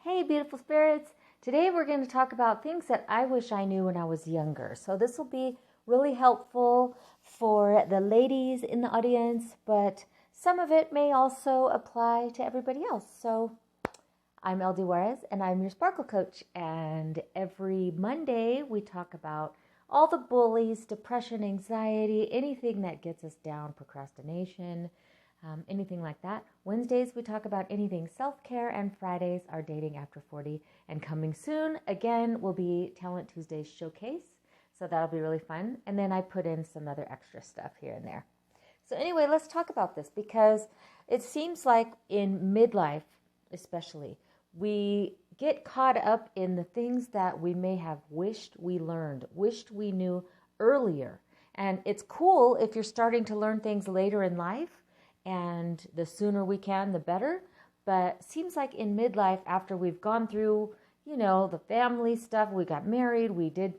Hey, beautiful spirits. Today we're going to talk about things that I wish I knew when I was younger. So this will be really helpful for the ladies in the audience, but some of it may also apply to everybody else. So I'm LD Juarez and I'm your sparkle coach. And every Monday we talk about all the bullies, depression, anxiety, anything that gets us down, procrastination, anything like that. Wednesdays, we talk about anything self-care, and Fridays are dating after 40. And coming soon, again, will be Talent Tuesday's showcase. So that'll be really fun. And then I put in some other extra stuff here and there. So anyway, let's talk about this because it seems like in midlife, especially, we get caught up in the things that we may have wished we learned, wished we knew earlier. And it's cool if you're starting to learn things later in life. And the sooner we can, the better. But seems like in midlife, after we've gone through, the family stuff, we got married, we did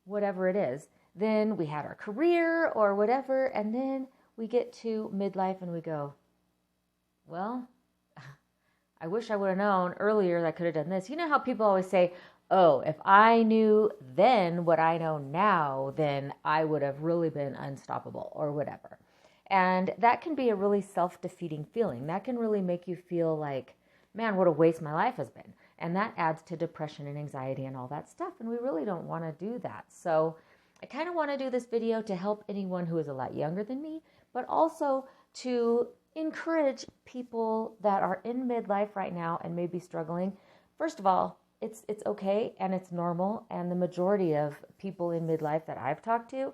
whatever it is, then we had our career or whatever, and then we get to midlife and we go, well, I wish I would have known earlier that I could have done this. You know how people always say, oh, if I knew then what I know now, then I would have really been unstoppable or whatever. And that can be a really self-defeating feeling. That can really make you feel like, man, what a waste my life has been. And that adds to depression and anxiety and all that stuff. And we really don't want to do that. So I kind of want to do this video to help anyone who is a lot younger than me, but also to encourage people that are in midlife right now and may be struggling. First of all, it's okay and it's normal. And the majority of people in midlife that I've talked to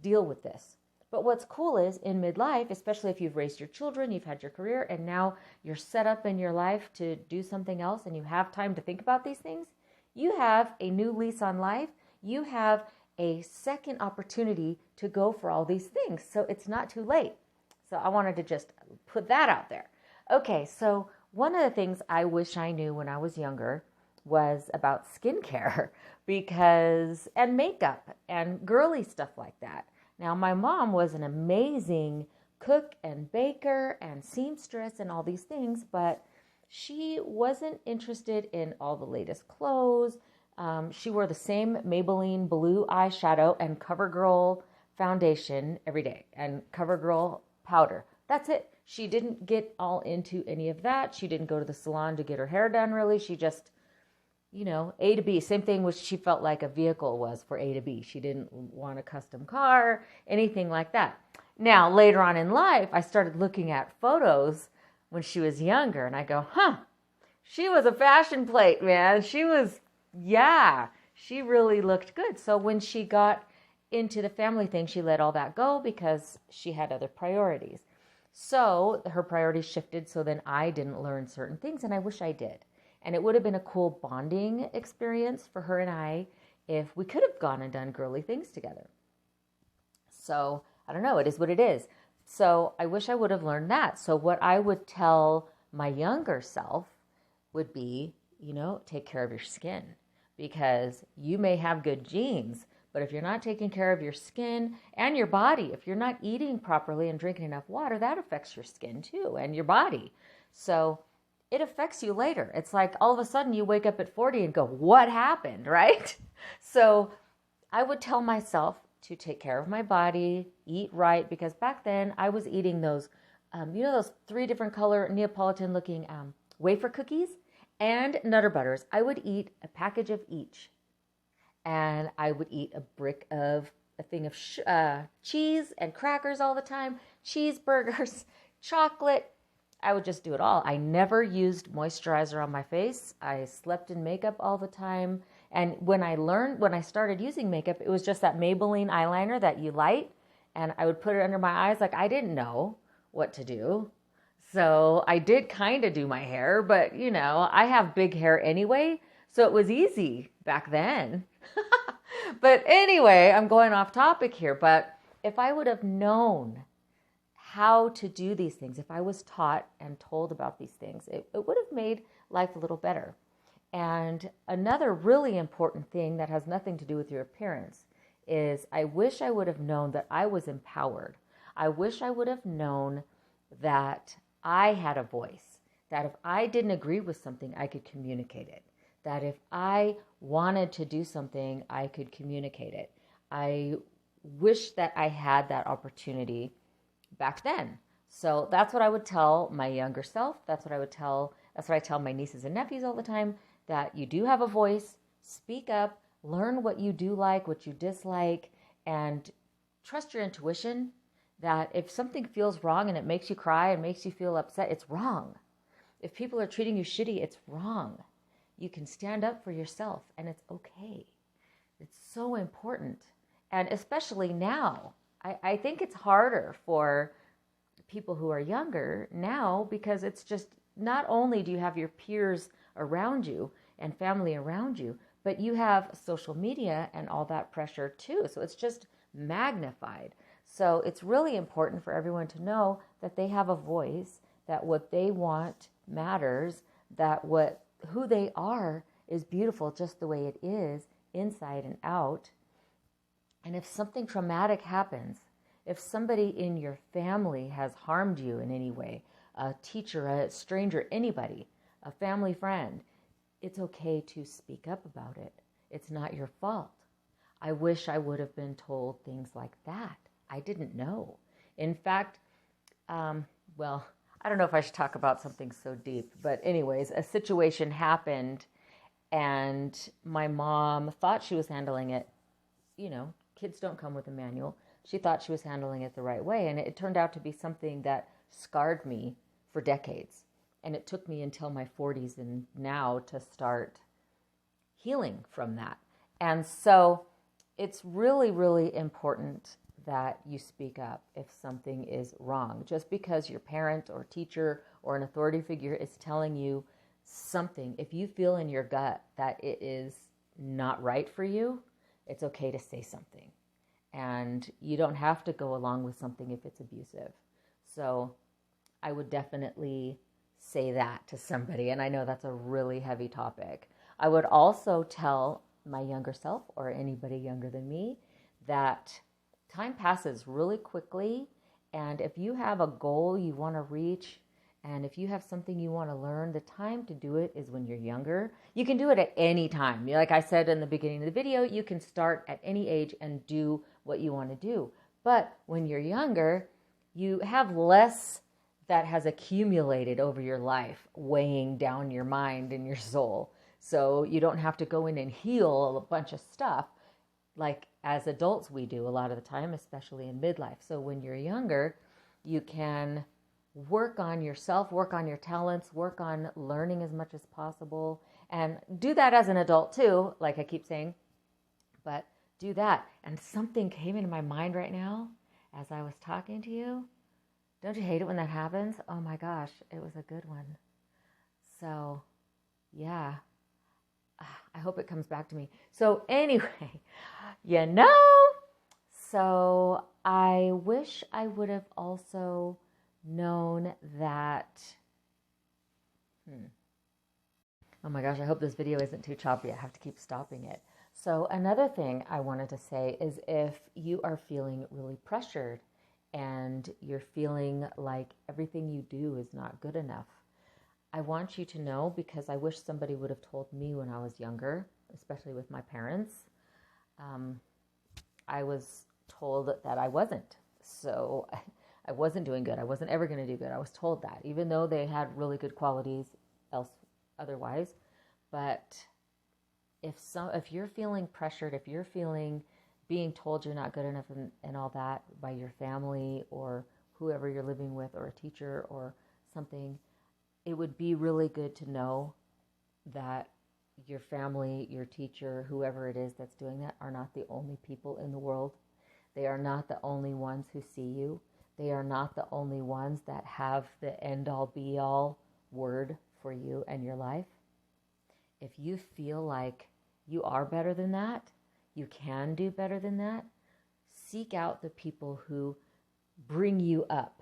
deal with this. But what's cool is in midlife, especially if you've raised your children, you've had your career, and now you're set up in your life to do something else and you have time to think about these things, you have a new lease on life. You have a second opportunity to go for all these things. So it's not too late. So I wanted to just put that out there. Okay, so one of the things I wish I knew when I was younger was about skincare and makeup and girly stuff like that. Now, my mom was an amazing cook and baker and seamstress and all these things, but she wasn't interested in all the latest clothes. She wore the same Maybelline blue eyeshadow and CoverGirl foundation every day and CoverGirl powder. That's it. She didn't get all into any of that. She didn't go to the salon to get her hair done, really. She just A to B, same thing was she felt like a vehicle was for A to B. She didn't want a custom car, anything like that. Now, later on in life, I started looking at photos when she was younger, and I go, she was a fashion plate, man. She really looked good. So when she got into the family thing, she let all that go because she had other priorities. So her priorities shifted, so then I didn't learn certain things, and I wish I did. And it would have been a cool bonding experience for her and I if we could have gone and done girly things together. So I don't know, it is what it is. So I wish I would have learned that. So what I would tell my younger self would be, take care of your skin, because you may have good genes, but if you're not taking care of your skin and your body, if you're not eating properly and drinking enough water, that affects your skin too and your body. So it affects you later. It's like all of a sudden you wake up at 40 and go, what happened, right? So I would tell myself to take care of my body, eat right, because back then I was eating those, those 3 different color Neapolitan looking wafer cookies and Nutter Butters. I would eat a package of each. And I would eat a thing of cheese and crackers all the time, cheeseburgers, chocolate. I would just do it all. I never used moisturizer on my face. I slept in makeup all the time. And when I started using makeup, it was just that Maybelline eyeliner that you light. And I would put it under my eyes. Like, I didn't know what to do. So I did kind of do my hair, but I have big hair anyway. So it was easy back then. But anyway, I'm going off topic here. But if I would have known how to do these things, if I was taught and told about these things, it would have made life a little better. And another really important thing that has nothing to do with your appearance is I wish I would have known that I was empowered. I wish I would have known that I had a voice, that if I didn't agree with something, I could communicate it. That if I wanted to do something, I could communicate it. I wish that I had that opportunity back then. So that's what I would tell my younger self. That's what I tell my nieces and nephews all the time, that you do have a voice, speak up, learn what you do like, what you dislike, and trust your intuition, that if something feels wrong and it makes you cry and makes you feel upset, it's wrong. If people are treating you shitty, it's wrong. You can stand up for yourself and it's okay. It's so important. And especially now, I think it's harder for people who are younger now, because it's just, not only do you have your peers around you and family around you, but you have social media and all that pressure too. So it's just magnified. So it's really important for everyone to know that they have a voice, that what they want matters, that who they are is beautiful just the way it is, inside and out. And if something traumatic happens, if somebody in your family has harmed you in any way, a teacher, a stranger, anybody, a family friend, it's okay to speak up about it. It's not your fault. I wish I would have been told things like that. I didn't know. In fact, well, I don't know if I should talk about something so deep, but anyways, a situation happened and my mom thought she was handling it. You know, kids don't come with a manual. She thought she was handling it the right way, and it turned out to be something that scarred me for decades. And it took me until my 40s and now to start healing from that. And so it's really, really important that you speak up if something is wrong. Just because your parent or teacher or an authority figure is telling you something, if you feel in your gut that it is not right for you, it's okay to say something. And you don't have to go along with something if it's abusive. So I would definitely say that to somebody. And I know that's a really heavy topic. I would also tell my younger self, or anybody younger than me, that time passes really quickly. And if you have a goal you want to reach, and if you have something you want to learn, the time to do it is when you're younger. You can do it at any time. Like I said in the beginning of the video, you can start at any age and do what you want to do. But when you're younger, you have less that has accumulated over your life, weighing down your mind and your soul. So you don't have to go in and heal a bunch of stuff like as adults we do a lot of the time, especially in midlife. So when you're younger, you can work on yourself, work on your talents, work on learning as much as possible, and do that as an adult too, like I keep saying, but do that. And something came into my mind right now as I was talking to you. Don't you hate it when that happens? Oh my gosh, it was a good one. So yeah, I hope it comes back to me. So anyway, so I wish I would have also known that, oh my gosh, I hope this video isn't too choppy. I have to keep stopping it. So another thing I wanted to say is, if you are feeling really pressured and you're feeling like everything you do is not good enough, I want you to know, because I wish somebody would have told me when I was younger, especially with my parents. I was told that I wasn't. So I wasn't doing good. I wasn't ever going to do good. I was told that, even though they had really good qualities otherwise. But if you're feeling pressured, if you're feeling being told you're not good enough and all that by your family or whoever you're living with, or a teacher or something, it would be really good to know that your family, your teacher, whoever it is that's doing that, are not the only people in the world. They are not the only ones who see you. They are not the only ones that have the end-all be-all word for you and your life. If you feel like you are better than that, you can do better than that, seek out the people who bring you up.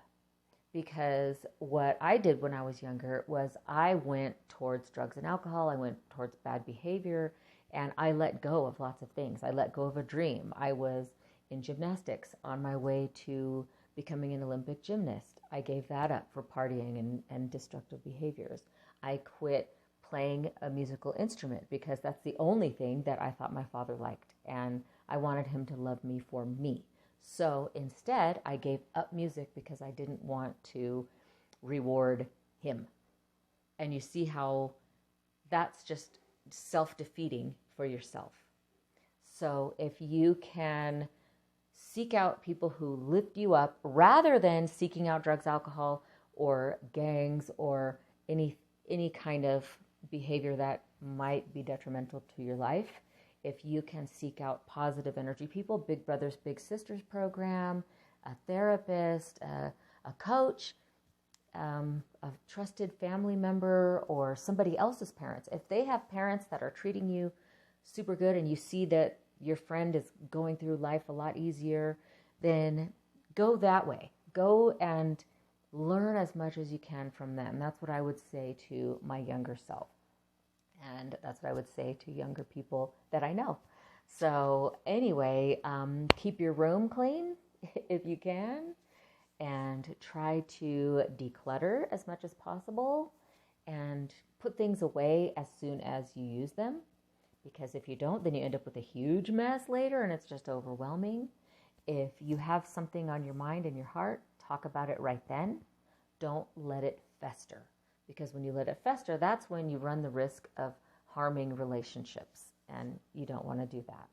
Because what I did when I was younger was I went towards drugs and alcohol. I went towards bad behavior, and I let go of lots of things. I let go of a dream. I was in gymnastics on my way to becoming an Olympic gymnast. I gave that up for partying and destructive behaviors. I quit playing a musical instrument because that's the only thing that I thought my father liked, and I wanted him to love me for me. So instead, I gave up music because I didn't want to reward him. And you see how that's just self-defeating for yourself. So if you can seek out people who lift you up rather than seeking out drugs, alcohol, or gangs, or any kind of behavior that might be detrimental to your life, if you can seek out positive energy people, Big Brothers Big Sisters program, a therapist, a coach, a trusted family member, or somebody else's parents. If they have parents that are treating you super good and you see that your friend is going through life a lot easier, then go that way. Go and learn as much as you can from them. That's what I would say to my younger self. And that's what I would say to younger people that I know. So anyway, keep your room clean if you can, and try to declutter as much as possible and put things away as soon as you use them. Because if you don't, then you end up with a huge mess later and it's just overwhelming. If you have something on your mind and your heart, talk about it right then. Don't let it fester. Because when you let it fester, that's when you run the risk of harming relationships. And you don't want to do that.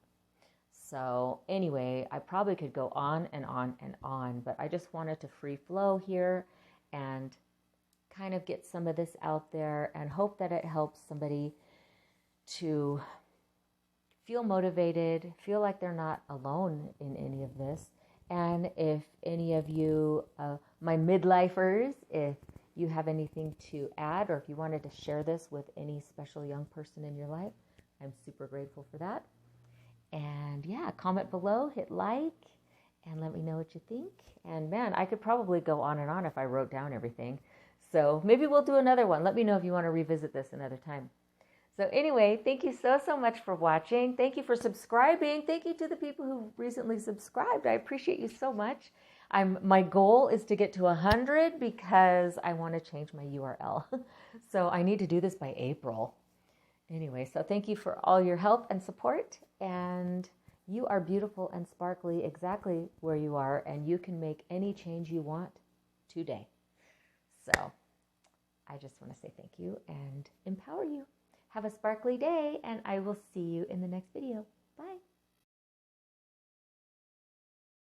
So anyway, I probably could go on and on and on, but I just wanted to free flow here and kind of get some of this out there and hope that it helps somebody to feel motivated, feel like they're not alone in any of this. And if any of you, my midlifers, if you have anything to add, or if you wanted to share this with any special young person in your life, I'm super grateful for that. And yeah, comment below, hit like, and let me know what you think. And man, I could probably go on and on if I wrote down everything. So maybe we'll do another one. Let me know if you want to revisit this another time. So anyway, thank you so much for watching. Thank you for subscribing. Thank you to the people who recently subscribed. I appreciate you so much. My goal is to get to 100 because I want to change my URL. So I need to do this by April. Anyway, so thank you for all your help and support. And you are beautiful and sparkly exactly where you are. And you can make any change you want today. So I just want to say thank you and empower you. Have a sparkly day, and I will see you in the next video. Bye.